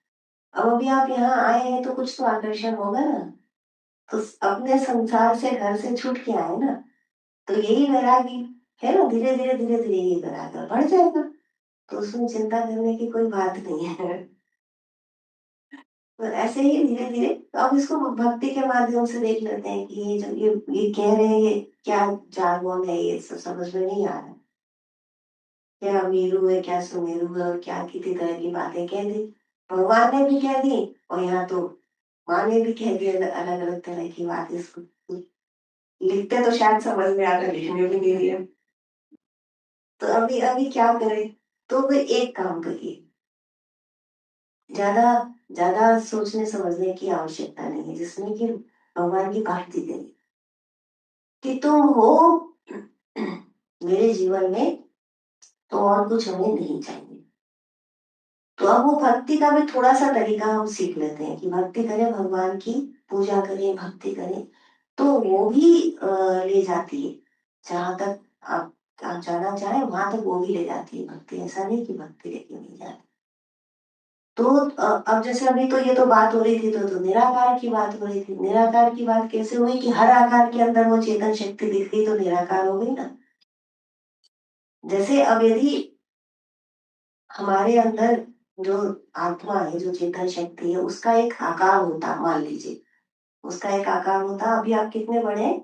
अब अभी आप यहाँ आए हैं तो कुछ तो आकर्षण होगा ना, तो अपने संसार से, घर से छूट के आए ना, तो यही वैरागी है ना। धीरे धीरे धीरे धीरे ये वैराग्य बढ़ जाएगा, तो उसमें चिंता करने की कोई बात नहीं है। तो ऐसे ही धीरे धीरे, तो अब इसको भक्ति के माध्यम से देख लेते हैं कि ये जो ये कह रहे हैं, ये क्या जार्गोन है, ये सब समझ में नहीं आ रहा। क्या वीरू है, क्या सुमेरु है, और क्या कितनी तरह की बातें कह दी। भगवान ने भी कह दी, और यहाँ तो माँ ने भी कह दी अलग अलग तरह की बात। इसको लिखते तो शायद समझ में आता, लिखने भी नहीं दिया। तो अभी अभी क्या करें? तो वे एक काम करिए, ज्यादा ज्यादा सोचने समझने की आवश्यकता नहीं है, जिसमें कि भगवान की भक्ति करिए कि तुम हो मेरे जीवन में, तो और कुछ हमें नहीं चाहिए। तो अब वो भक्ति का भी थोड़ा सा तरीका हम सीख लेते हैं कि भक्ति करें, भगवान की पूजा करें, भक्ति करें, तो वो भी ले जाती है जहां तक आप जाना चाहें, वहां तक वो भी ले जाती है भक्ति। ऐसा नहीं कि भक्ति लेके नहीं जाती। तो अब जैसे अभी तो ये तो बात हो रही थी, तो निराकार की बात हो रही थी। निराकार की बात कैसे हुई कि हर आकार के अंदर वो चेतन शक्ति दिख गई, तो निराकार हो गई ना। जैसे अब यदि हमारे अंदर जो आत्मा है, जो चेतन शक्ति है, उसका एक आकार होता, मान लीजिए उसका एक आकार होता। अभी आप कितने बड़े हैं?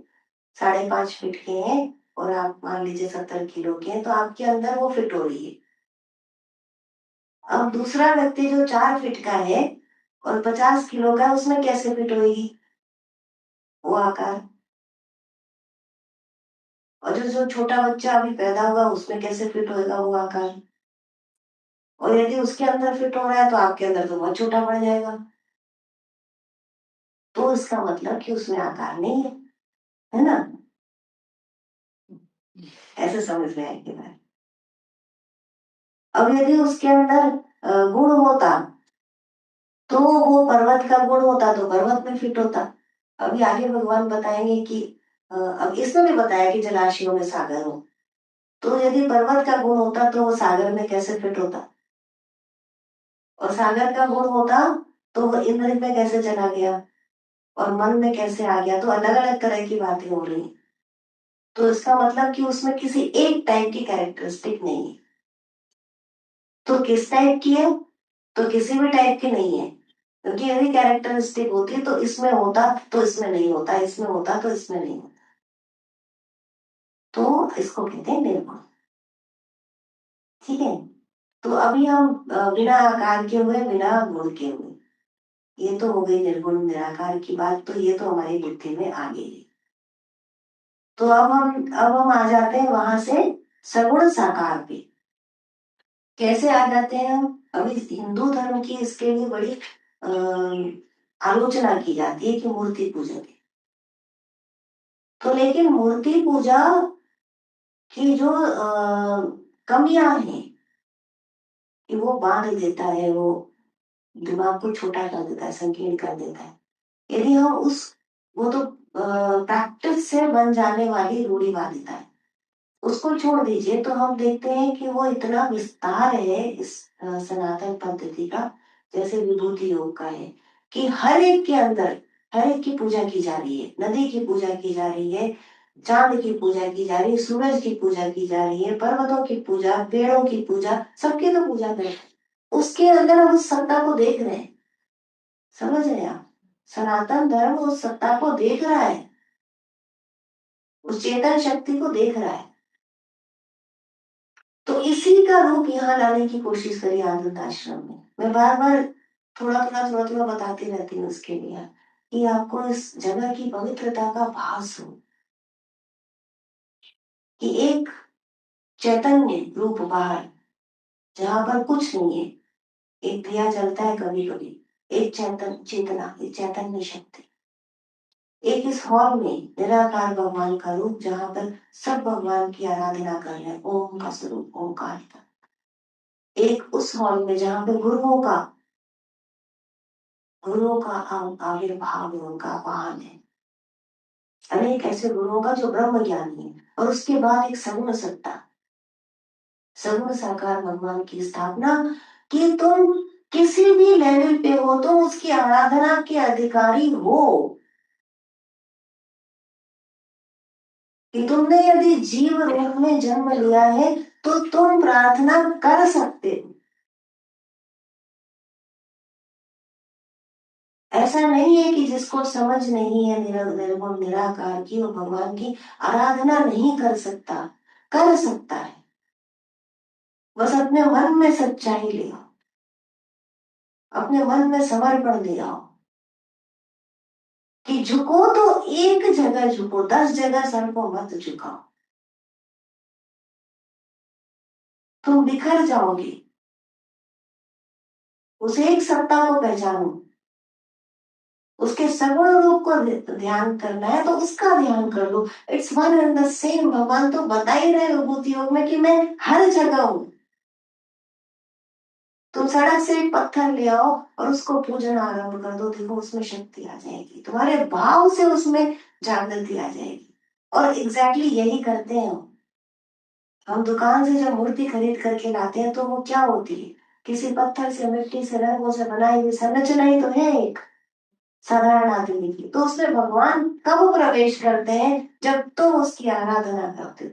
5.5 फीट के हैं, और आप मान लीजिए 70 किलो के हैं, तो आपके अंदर वो फिट हो रही है। अब दूसरा व्यक्ति जो 4 फीट का है और 50 किलो का है, उसमें कैसे फिट होगी वो आकार? और जो छोटा बच्चा अभी पैदा हुआ, उसमें कैसे फिट होएगा वो आकार? और यदि उसके अंदर फिट हो रहा है, तो आपके अंदर तो बहुत छोटा पड़ जाएगा। तो इसका मतलब कि उसमें आकार नहीं है ना? ऐसे समझ में आएगी बात। अब यदि उसके अंदर गुण होता, तो वो पर्वत का गुण होता, तो पर्वत में फिट होता। अभी आगे भगवान बताएंगे कि अब इसमें भी बताया कि जलाशयों में सागर हो, तो यदि पर्वत का गुण होता, तो वो सागर में कैसे फिट होता? और सागर का गुण होता, तो वो इंद्र में कैसे चला गया, और मन में कैसे आ गया? तो अलग अलग तरह की बातें हो रही। तो इसका मतलब कि उसमें किसी एक टाइप की कैरेक्टरिस्टिक नहीं है। तो किस टाइप की है? तो किसी भी टाइप की नहीं है, क्योंकि यदि कैरेक्टरिस्टिक होती तो इसमें होता, तो इसमें नहीं होता, इसमें होता तो इसमें नहीं होता। तो इसको कहते हैं निर्गुण। ठीक है। तो अभी हम बिना आकार के हुए, बिना गुण के हुए, ये तो हो गई निर्गुण निराकार की बात, तो ये तो हमारी बुद्धि में आ गई। तो अब हम आ जाते हैं वहां से सगुण साकार पे। कैसे आ जाते हैं हम? अभी हिंदू धर्म की इसके लिए बड़ी आलोचना की जाती है कि मूर्ति पूजन है। तो लेकिन मूर्ति पूजा की जो कमियां हैं, कि वो बांध देता है, वो दिमाग को छोटा कर देता है, संकीर्ण कर देता है। यदि हम उस, वो तो प्रैक्टिस से बन जाने वाली रूढ़िवादिता है, उसको छोड़ दीजिए, तो हम देखते हैं कि वो इतना विस्तार है इस सनातन पद्धति का, जैसे विभूति योग का है, कि हर एक के अंदर हर एक की पूजा की जा रही है। नदी की पूजा की जा रही है, चांद की पूजा की जा रही है, सूरज की पूजा की जा रही है, पर्वतों की पूजा, पेड़ों की पूजा, सबकी तो पूजा करें। उसके अंदर हम उस सत्ता को देख रहे हैं। समझ रहे हैं आप? सनातन धर्म उस सत्ता को देख रहा है, उस चेतन शक्ति को देख रहा है। तो इसी का रूप यहाँ लाने की कोशिश करी आनंद आश्रम में। मैं बार बार थोड़ा थोड़ा बताती रहती हूँ उसके लिए, कि आपको इस जगह की पवित्रता का भास हो, कि एक चैतन्य रूप बाहर, जहां पर कुछ नहीं है, एक दिया जलता है कभी कभी, एक चैतन चेतना, एक चैतन्य शक्ति, एक इस हॉल में निराकार भगवान का रूप, जहां पर सब भगवान की आराधना कर रहे हैं, ओम का स्वरूप ओंकार का। एक उस हॉल में जहां पे गुरुओं का आविर्भाव है, उनका वाहन है, अनेक ऐसे गुरुओं का जो ब्रह्म ज्ञानी है। और उसके बाद एक सगुण सत्ता, सगुण साकार भगवान की स्थापना, कि तुम किसी भी लेवल पे हो, तो उसकी आराधना के अधिकारी हो। कि तुमने यदि जीव रूप में जन्म लिया है, तो तुम प्रार्थना कर सकते हो। ऐसा नहीं है कि जिसको समझ नहीं है निर्गुण निराकार की, वो भगवान की आराधना नहीं कर सकता, कर सकता है। बस अपने मन में सच्चाई ले आओ, अपने मन में समर्पण ले आओ कि झुको तो एक जगह झुको, 10 जगह सर को मत झुकाओ, तुम बिखर जाओगे। उस एक सत्ता को पहचानो, उसके सगुण रूप को ध्यान करना है तो उसका ध्यान कर लो। It's one and the same. भगवान तो बता ही रहे विभूति योग में कि मैं हर जगह हूं। तुम सड़क से एक पत्थर ले आओ और उसको पूजना आरंभ कर दो, देखो उसमें शक्ति आ जाएगी, तुम्हारे भाव से उसमें जागृति आ जाएगी। और एग्जैक्टली यही करते हैं हम दुकान से जब मूर्ति खरीद करके लाते हैं तो वो क्या होती है, किसी पत्थर से, मिट्टी से, रंगों से बनाई हुई संरचना ही तो है एक साधारण आदमी की। तो उसमें भगवान कब प्रवेश करते हैं, जब तुम उसकी आराधना करते हो।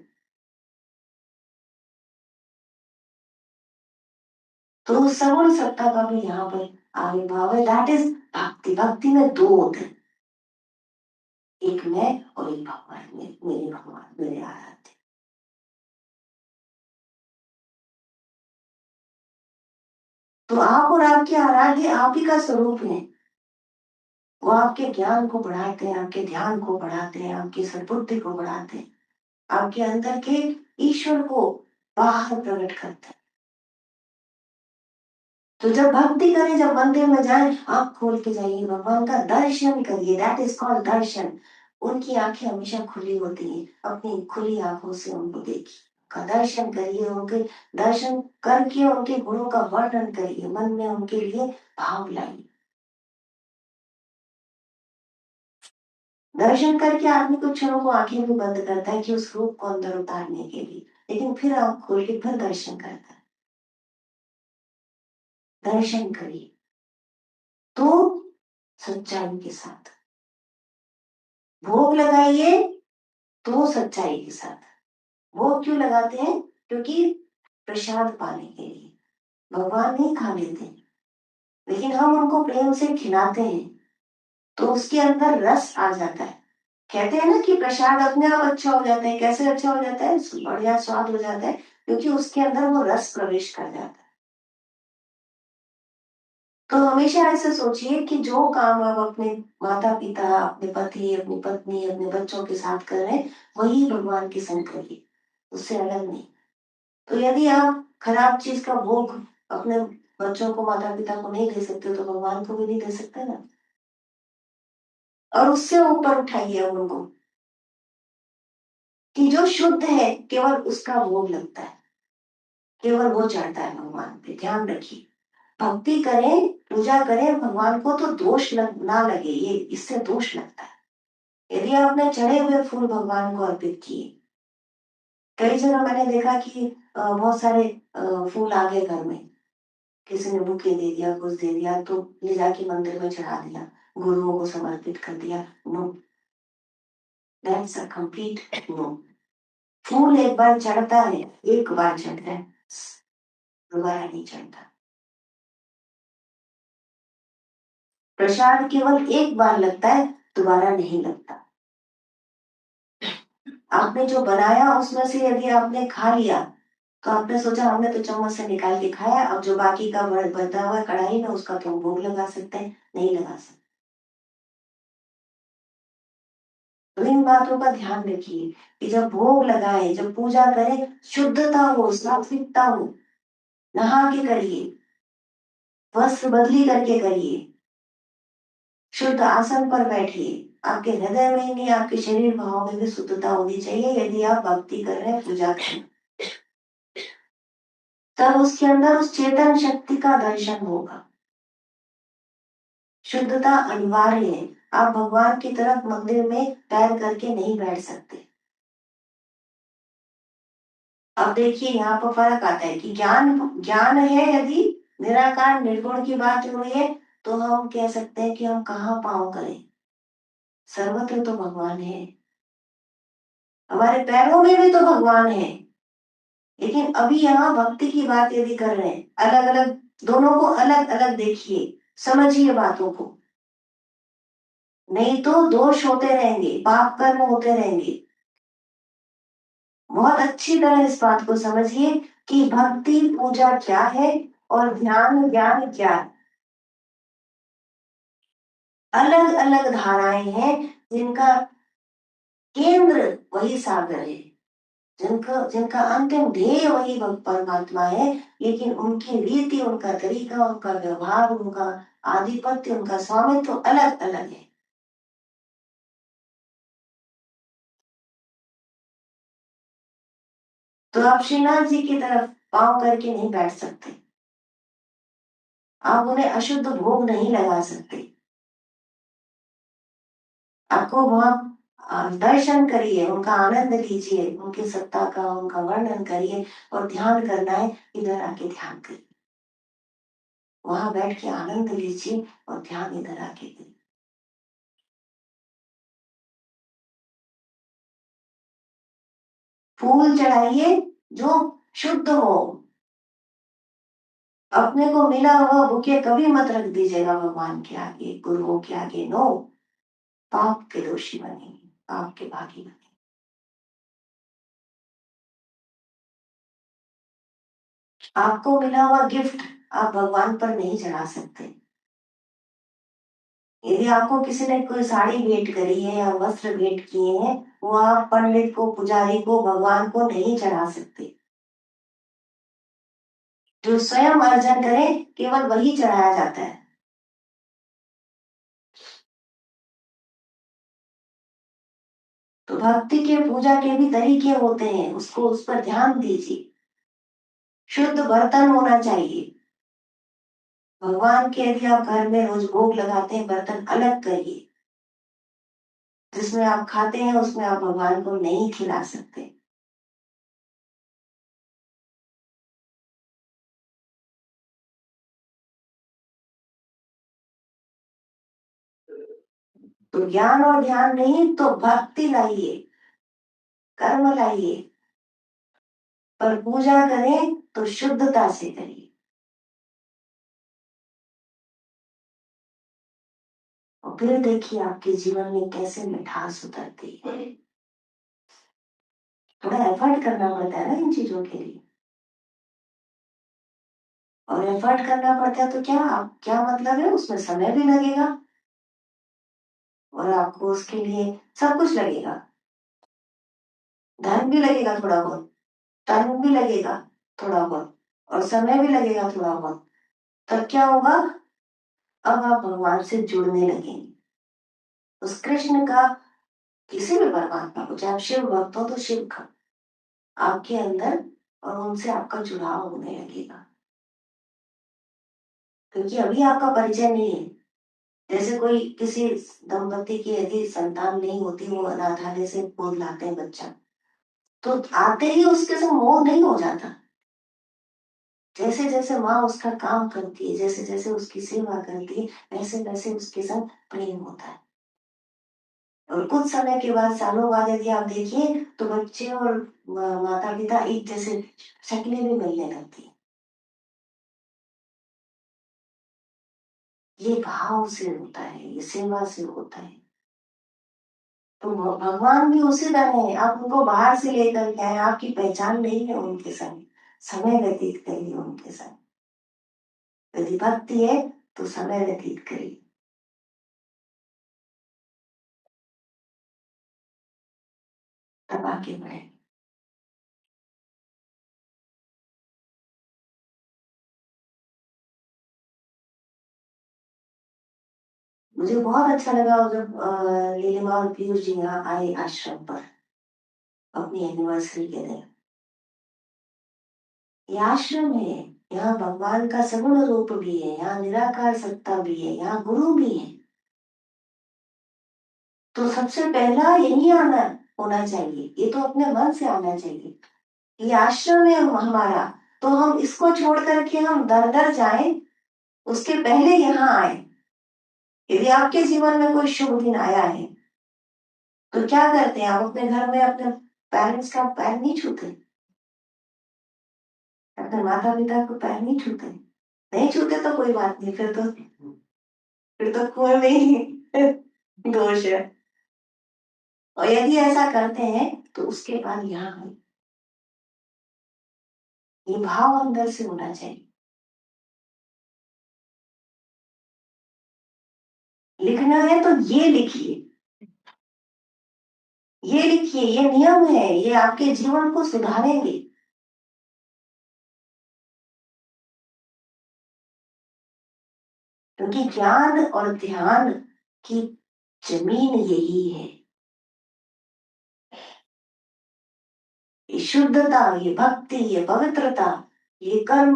तो सगुण सत्ता का भी यहाँ पर आविर्भाव है, दैट इज भक्ति। भक्ति में दो होते हैं, एक मैं और एक भगवान, मेरे भगवान, मेरे आराध्य। तो आप और आपके आराध्य आप ही का स्वरूप है। वो आपके ज्ञान को बढ़ाते हैं, आपके ध्यान को बढ़ाते हैं, आपकी सद्बुद्धि को बढ़ाते हैं, आपके अंदर के ईश्वर को बाहर प्रकट करते हैं। तो जब भक्ति करें, जब मंदिर में जाएं, आंख खोल के जाइए, भगवान का दर्शन करिए, दैट इज कॉल्ड दर्शन। उनकी आंखें हमेशा खुली होती हैं, अपनी खुली आंखों से उनको देखिए, का दर्शन करिए, उनके दर्शन करके उनके गुणों का वर्णन करिए, मन में उनके लिए भाव लाइए। दर्शन करके आदमी कुछ क्षणों को आंखें भी बंद करता है कि उस रूप को अंदर उतारने के लिए, लेकिन फिर आंख खोल के फिर दर्शन करता है। दर्शन करिए तो सच्चाई के साथ, भोग लगाइए तो सच्चाई के साथ। भोग क्यों लगाते हैं, क्योंकि प्रसाद पाने के लिए। भगवान नहीं खा लेते, लेकिन हम उनको प्रेम से खिलाते हैं तो उसके अंदर रस आ जाता है। कहते हैं ना कि प्रसाद अपने आप अच्छा हो जाता है। कैसे अच्छा हो जाता है, बढ़िया स्वाद हो जाता है, क्योंकि उसके अंदर वो रस प्रवेश कर जाता है। तो हमेशा ऐसे सोचिए कि जो काम आप अपने माता पिता, अपने पति, अपनी पत्नी, अपने बच्चों के साथ कर रहे हैं, वही भगवान के संग करिए, उससे अलग नहीं। तो यदि आप खराब चीज का भोग अपने बच्चों को, माता पिता को नहीं दे सकते, तो भगवान को भी नहीं दे सकते ना। और उससे ऊपर उठाइए अब उनको कि जो शुद्ध है केवल उसका भोग लगता है, केवल वो चढ़ता है भगवान पे। ध्यान रखिए, भक्ति करें, पूजा करें, भगवान को तो ना लगे, ये इससे दोष लगता है यदि आपने चढ़े हुए फूल भगवान को अर्पित किए। कई जगह मैंने देखा कि बहुत सारे फूल आ गए घर में, किसी ने बुके दे दिया, कुछ दे दिया, तो ले जाके मंदिर में चढ़ा दिया, गुरुओं को समर्पित कर दिया। No, that's a complete no. फूल एक बार चढ़ता है, एक बार चढ़ता है, दोबारा नहीं चढ़ता। प्रसाद केवल एक बार लगता है, दोबारा नहीं लगता। आपने जो बनाया उसमें से यदि आपने खा लिया, तो आपने सोचा हमने तो चम्मच से निकाल के खाया, अब जो बाकी का बचा हुआ कढ़ाई में, उसका तो हम भोग लगा सकते हैं, नहीं लगा सकते। तो इन बातों का ध्यान रखिए कि जब भोग लगाए, जब पूजा करें, शुद्धता हो, सात्विकता हो, नहा के करिए, वस्त्र बदली करके करिए, शुद्ध आसन पर बैठिए। आपके हृदय में नहीं, आपके शरीर भाव में भी शुद्धता होनी चाहिए यदि आप भक्ति कर रहे हैं, पूजा कर रहे हैं। तब उसके अंदर उस चेतन शक्ति का दर्शन होगा। शुद्धता अनिवार्य है। आप भगवान की तरफ मंदिर में पैर करके नहीं बैठ सकते। अब देखिए यहाँ पर फर्क आता है कि ज्ञान ज्ञान है, यदि निराकार निर्गुण की बात हो रही है, तो हम कह सकते हैं कि हम कहाँ पाँव करें, सर्वत्र तो भगवान है, हमारे पैरों में भी तो भगवान है। लेकिन अभी यहाँ भक्ति की बात यदि कर रहे हैं, अलग अलग, दोनों को अलग अलग देखिए, समझिए बातों को। नहीं तो दोष होते रहेंगे, पाप कर्म होते रहेंगे। बहुत अच्छी तरह इस बात को समझिए कि भक्ति पूजा क्या है और ध्यान ज्ञान क्या है। अलग अलग धाराएं हैं जिनका केंद्र वही सागर है, जिनका जिनका अंतिम ध्येय वही परमात्मा है, लेकिन उनकी रीति, उनका तरीका, उनका व्यवहार, उनका आधिपत्य, उनका स्वामित्व अलग अलग है। तो आप श्रीनाथ जी की तरफ पांव करके नहीं बैठ सकते, आप उन्हें अशुद्ध भोग नहीं लगा सकते। आपको वहां दर्शन करिए, उनका आनंद लीजिए, उनकी सत्ता का उनका वर्णन करिए, और ध्यान करना है, इधर आके ध्यान करिए, वहां बैठ के आनंद लीजिए और ध्यान इधर आके करिए। फूल चढ़ाइए जो शुद्ध हो। अपने को मिला हुआ बुके कभी मत रख दीजिएगा भगवान के आगे, गुरुओं के आगे, नो। पाप के दोषी बनेंगे, पाप के भागी बनेंगे। आपको मिला हुआ गिफ्ट आप भगवान पर नहीं चढ़ा सकते। यदि आपको किसी ने कोई साड़ी भेंट करी है या वस्त्र भेंट किए हैं, वो आप पंडित को, पुजारी को, भगवान को नहीं चढ़ा सकते। जो स्वयं अर्जन करे केवल वही चढ़ाया जाता है। तो भक्ति के पूजा के भी तरीके होते हैं, उसको उस पर ध्यान दीजिए। शुद्ध बर्तन होना चाहिए। भगवान के यदि आप घर में रोज भोग लगाते हैं, बर्तन अलग करिए। जिसमें आप खाते हैं उसमें आप भगवान को नहीं खिला सकते। तो ज्ञान और ध्यान नहीं तो भक्ति लाइए, कर्म लाइए, पर पूजा करें तो शुद्धता से करिए। और फिर देखिए आपके जीवन में कैसे मिठास उतरती है। थोड़ा एफर्ट करना पड़ता है ना इन चीजों के लिए, और एफर्ट करना पड़ता है तो क्या क्या मतलब है, उसमें समय भी लगेगा और आपको उसके लिए सब कुछ लगेगा। धन भी लगेगा थोड़ा बहुत, तन भी लगेगा थोड़ा बहुत, और समय भी लगेगा थोड़ा बहुत। तब क्या होगा, अब आप भगवान से जुड़ने लगेंगे, उस कृष्ण का, किसी भी परमात्मा को, चाहे आप शिव भक्त हो तो शिव का आपके अंदर, और उनसे आपका जुड़ाव होने लगेगा। क्योंकि अभी आपका परिचय नहीं है। जैसे कोई किसी दंपति की यदि संतान नहीं होती, वो अनाथालय से गोद लाते हैं बच्चा, तो आते ही उसके संग मोह नहीं हो जाता। जैसे जैसे माँ उसका काम करती है, जैसे जैसे उसकी सेवा करती है, वैसे वैसे उसके संग प्रेम होता है। और कुछ समय के बाद, सालों बाद यदि आप देखिए तो बच्चे और माता पिता एक जैसे शक्लें भी मिलने लगती है। ये भाव से होता है, ये सेवा से होता है। तो भगवान भी उसी तरह है, आप उनको बाहर से लेकर के आए, आपकी पहचान नहीं है उनके संग, समय व्यतीत करिए उनके संग। यदि भक्ति है तो समय व्यतीत करिए, तब आगे बढ़े। मुझे बहुत अच्छा लगा जब नीलिमा और पीयूष जी यहाँ आए आश्रम पर अपनी एनिवर्सरी के दिन। ये आश्रम है, यहाँ भगवान का सगुण रूप भी है, यहाँ निराकार सत्ता भी है, यहाँ गुरु भी है। तो सबसे पहला यही आना होना चाहिए, ये तो अपने मन से आना चाहिए। ये आश्रम है हमारा, तो हम इसको छोड़ करके हम दर दर जाएं, उसके पहले यहाँ आए। यदि आपके जीवन में कोई शुभ दिन आया है, तो क्या करते हैं आप अपने घर में अपने पेरेंट्स का पैर नहीं छूते, अपने माता पिता को पैर नहीं छूते। नहीं छूते तो कोई बात नहीं, फिर तो कुएं में ही दोष है। और यदि ऐसा करते हैं तो उसके बाद यहाँ ये भाव अंदर से होना चाहिए। लिखना है तो ये लिखिए, ये लिखिए, ये नियम है, ये आपके जीवन को सुधारेंगे। क्योंकि ज्ञान और ध्यान की जमीन यही है, ये शुद्धता, ये भक्ति, ये पवित्रता, ये कर्म,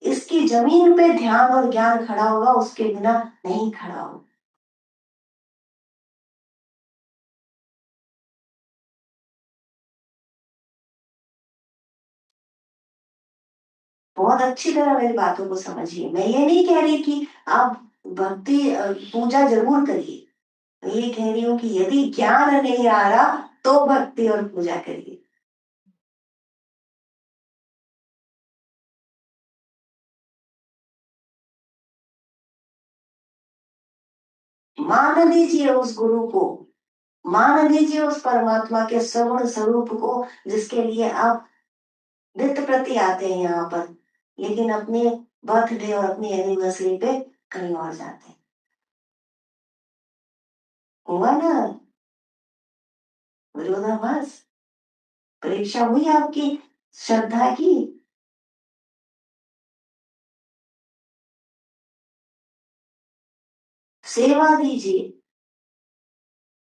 इसकी जमीन पे ध्यान और ज्ञान खड़ा होगा, उसके बिना नहीं खड़ा होगा। बहुत अच्छी तरह मेरी बातों को समझिए। मैं ये नहीं कह रही कि आप भक्ति पूजा जरूर करिए, मैं ये कह रही हूँ कि यदि ज्ञान नहीं आ रहा तो भक्ति और पूजा करिए। मान लीजिए उस गुरु को, मान लीजिए उस परमात्मा के सगुण स्वरूप को, जिसके लिए आप नित्य प्रति आते हैं यहाँ पर, लेकिन अपने बर्थडे और अपनी एनिवर्सरी पे कहीं और जाते हैं। हुआ ना विरोधाभास? परीक्षा हुई आपकी श्रद्धा की। सेवा दीजिए।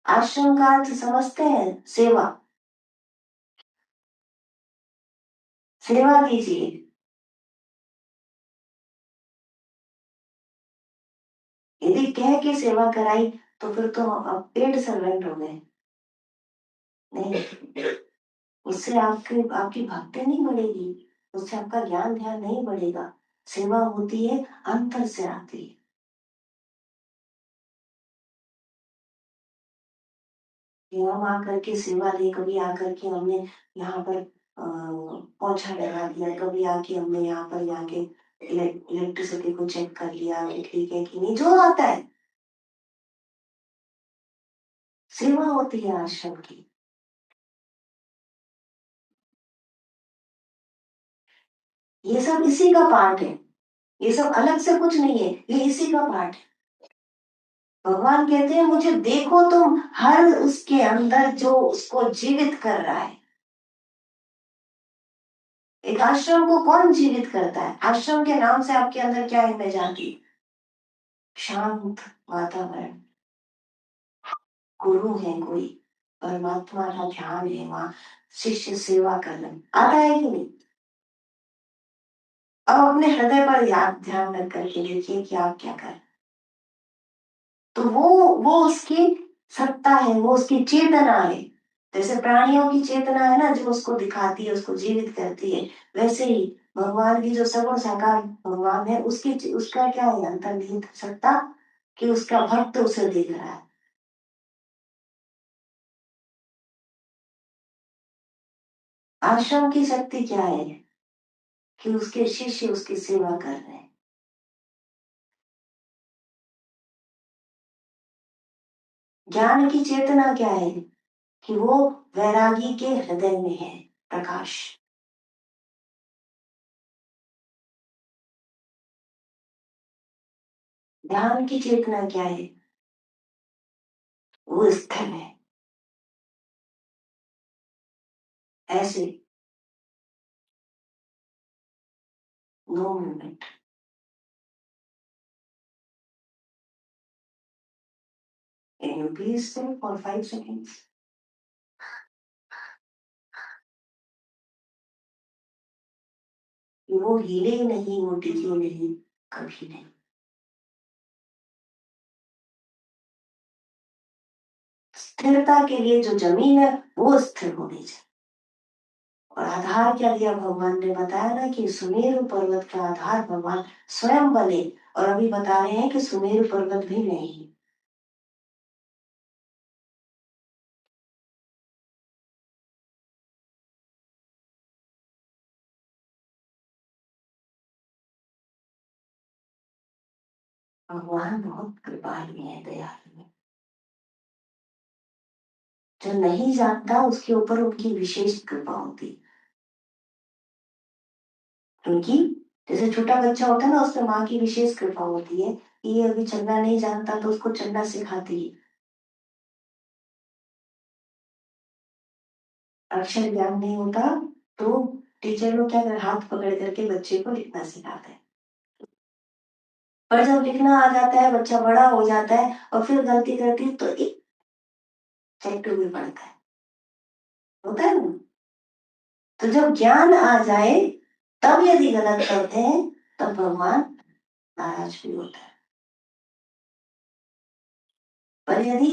आश्रम का अर्थ समझते हैं? सेवा, सेवा दीजिए। यदि कह के सेवा कराई तो फिर तो आप पेड सर्वेंट हो गए। नहीं, उससे आपकी आपकी भक्ति नहीं बढ़ेगी, उससे आपका ज्ञान ध्यान नहीं बढ़ेगा। सेवा होती है, अंतर से आती है। कि हम आकर के सेवा दे, कभी आकर के हमने यहाँ पर पोछा लगा दिया, कभी आके हमने यहाँ पर जाके इलेक्ट्रिसिटी को चेक कर लिया कि ठीक है कि नहीं, जो आता है सेवा होती है आश्रम की। ये सब इसी का पार्ट है, ये सब अलग से कुछ नहीं है, ये इसी का पार्ट है। भगवान कहते हैं मुझे देखो तुम हर उसके अंदर जो उसको जीवित कर रहा है। एक आश्रम को कौन जीवित करता है? आश्रम के नाम से आपके अंदर क्या इमेज आती है? शांत वातावरण, गुरु है कोई, परमात्मा का ध्यान है वहां, शिष्य सेवा कर रहे हैं। आता है कि नहीं? अब अपने हृदय पर याद ध्यान रख करके देखिए कि आप क्या कर। तो वो उसकी सत्ता है, वो उसकी चेतना है। जैसे प्राणियों की चेतना है ना, जो उसको दिखाती है, उसको जीवित करती है, वैसे ही भगवान की जो सगुण साकार भगवान है, उसकी उसका क्या है, अंतर्निहित सत्ता, कि उसका भक्त उसे देख रहा है। आश्रम की शक्ति क्या है? कि उसके शिष्य उसकी सेवा कर रहे हैं। ज्ञान की चेतना क्या है? कि वो वैरागी के हृदय में है प्रकाश। ध्यान की चेतना क्या है? वो स्थिर है, ऐसे, no movement. Can you please stay for 5 seconds? वो हिले नहीं, वो टिके नहीं, कभी नहीं। स्थिरता के लिए जो जमीन है वो स्थिर होनी चाहिए। और आधार क्या दिया भगवान ने? बताया ना कि सुमेरु पर्वत का आधार भगवान स्वयं बने। और अभी बता रहे हैं कि सुमेरु पर्वत भी नहीं। भगवान बहुत कृपालु है, दयालु है। जो नहीं जानता उसके ऊपर उनकी विशेष कृपा होती है उनकी। जैसे छोटा बच्चा होता है ना, उसमें माँ की विशेष कृपा होती है कि ये अभी चलना नहीं जानता तो उसको चलना सिखाती है। अक्षर ज्ञान नहीं होता तो टीचर लोग क्या कर, हाथ पकड़ करके बच्चे को लिखना सिखाते हैं। पर जब लिखना आ जाता है, बच्चा बड़ा हो जाता है और फिर गलती करती है तो एक चैप्टर भी पढ़ता है, होता है ना। तो जब ज्ञान आ जाए तब यदि गलत करते हैं तब भगवान नाराज भी होता है। पर यदि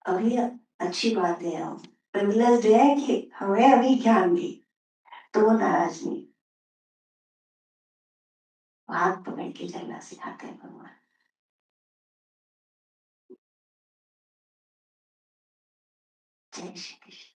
अभी अच्छी बात है, हम प्रिविलेज्ड है कि हमें अभी ज्ञान नहीं, तो वो नाराज नहीं, हाथ पकड़ के चलना सिखाते हैं भगवान। जय श्री कृष्ण।